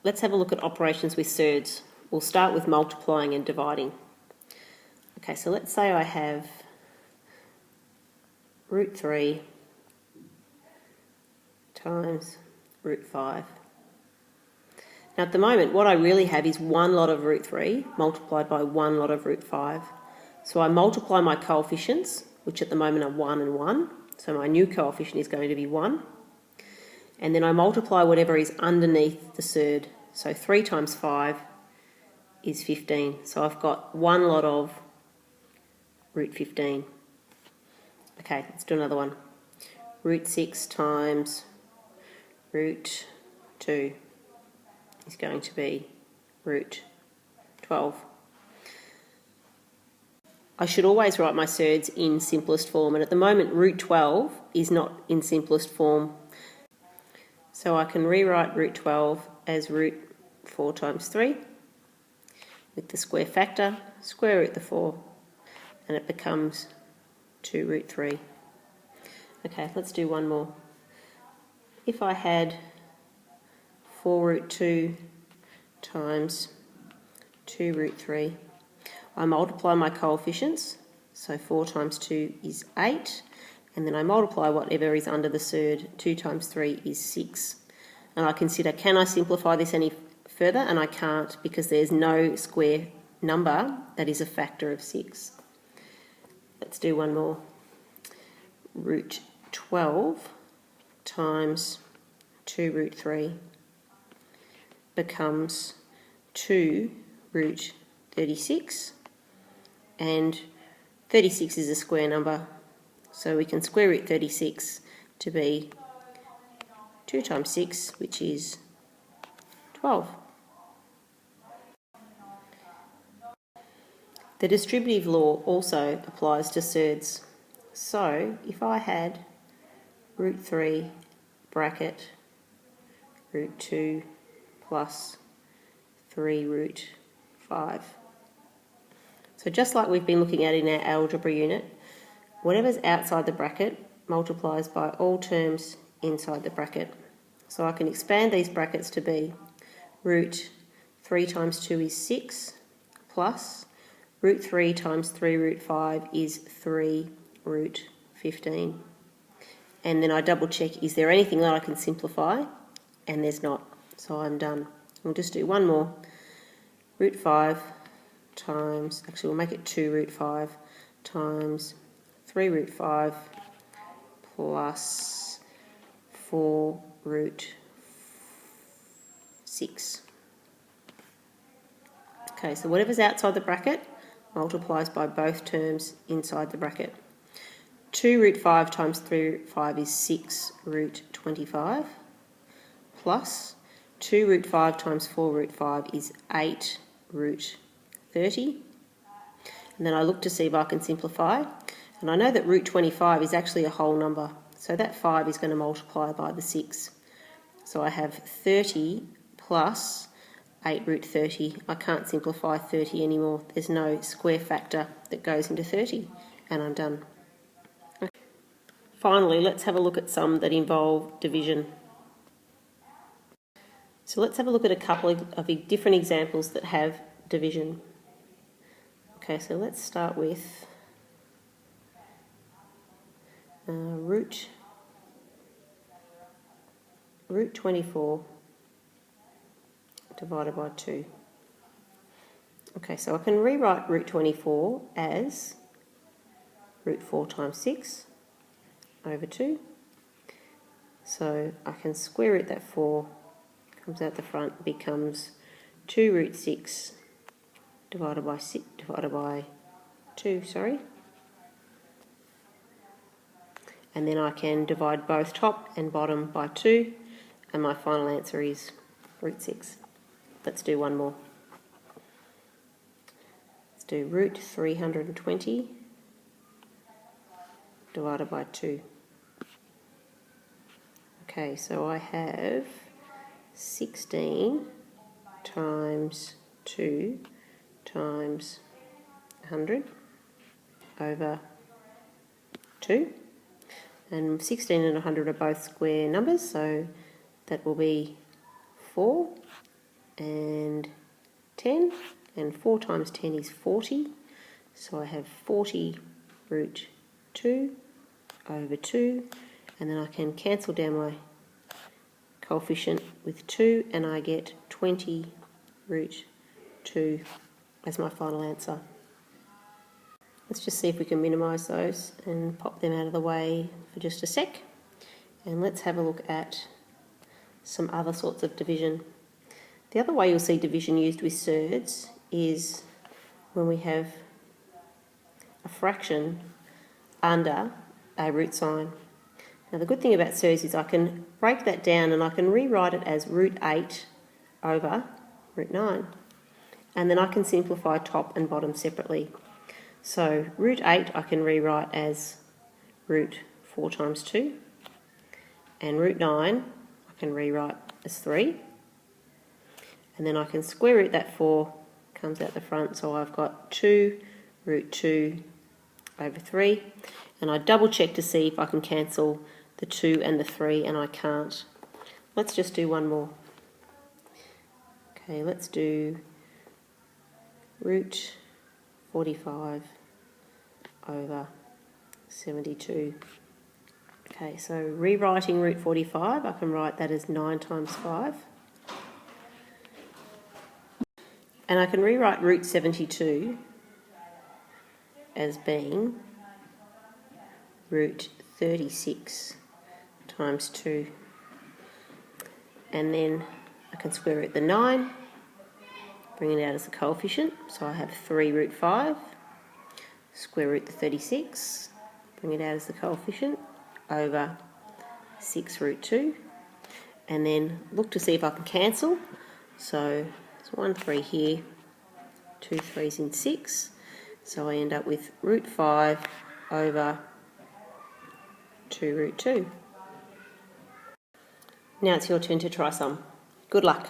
let's have a look at operations with surds. We'll start with multiplying and dividing. Okay, so let's say I have root 3 times root 5. Now at the moment, what I really have is one lot of root 3 multiplied by one lot of root 5. So I multiply my coefficients, which at the moment are 1 and 1. So my new coefficient is going to be 1. And then I multiply whatever is underneath the surd. So 3 times 5 is 15. So I've got one lot of root 15. Okay, let's do another one. Root 6 times root 2 is going to be root 12. I should always write my surds in simplest form, and at the moment root 12 is not in simplest form. So I can rewrite root 12 as root 4 times 3 with the square factor, square root the 4, and it becomes 2 root 3. Okay, let's do one more. If I had 4 root 2 times 2 root 3, I multiply my coefficients, so 4 times 2 is 8, and then I multiply whatever is under the surd. 2 times 3 is 6. And I consider, can I simplify this any further? And I can't, because there's no square number that is a factor of 6. Let's do one more. Root 12 times 2 root 3 becomes 2 root 36, and 36 is a square number, so we can square root 36 to be 2 times 6, which is 12. The distributive law also applies to surds. So if I had root 3 bracket root 2 plus 3 root 5. So just like we've been looking at in our algebra unit, whatever's outside the bracket multiplies by all terms inside the bracket. So I can expand these brackets to be root 3 times 2 is 6 plus root 3 times 3 root 5 is 3 root 15. And then I double check, is there anything that I can simplify? And there's not, so I'm done. We'll just do one more. Root 5 times, actually we'll make it 2 root 5 times 3 root 5 plus 4 root 6. Okay, so whatever's outside the bracket multiplies by both terms inside the bracket. 2 root 5 times 3 root 5 is 6 root 25 plus 2 root 5 times 4 root 5 is 8 root 30. And then I look to see if I can simplify. And I know that root 25 is actually a whole number. So that 5 is going to multiply by the 6. So I have 30 plus 8 root 30. I can't simplify 30 anymore. There's no square factor that goes into 30. And I'm done. Okay. Finally, let's have a look at some that involve division. So let's have a look at a couple of different examples that have division. Okay, so let's start with root 24 divided by 2. Okay, so I can rewrite root 24 as root 4 times 6 over 2. So I can square root that 4, comes out the front, becomes 2 root 6 divided by 2, sorry. And then I can divide both top and bottom by 2, and my final answer is root 6. Let's do one more. Let's do root 320 divided by 2. Okay, so I have 16 times 2 times 100 over 2. And 16 and 100 are both square numbers, so that will be 4. and 10, and 4 times 10 is 40, so I have 40 root 2 over 2, and then I can cancel down my coefficient with 2, and I get 20 root 2 as my final answer. Let's just see if we can minimise those and pop them out of the way for just a sec. And let's have a look at some other sorts of division. The other way you'll see division used with surds is when we have a fraction under a root sign. Now the good thing about surds is I can break that down and I can rewrite it as root 8 over root 9. And then I can simplify top and bottom separately. So root 8 I can rewrite as root 4 times 2. And root 9 I can rewrite as 3. And then I can square root that 4, comes out the front, so I've got 2 root 2 over 3. And I double check to see if I can cancel the 2 and the 3, and I can't. Let's just do one more. Okay, let's do root 45 over 72. Okay, so rewriting root 45, I can write that as 9 times 5. And I can rewrite root 72 as being root 36 times 2. And then I can square root the 9, bring it out as a coefficient. So I have 3 root 5, square root the 36, bring it out as the coefficient, over 6 root 2. And then look to see if I can cancel. So there's 1 3 here, 2 3s in 6. So I end up with root 5 over 2 root 2. Now it's your turn to try some. Good luck.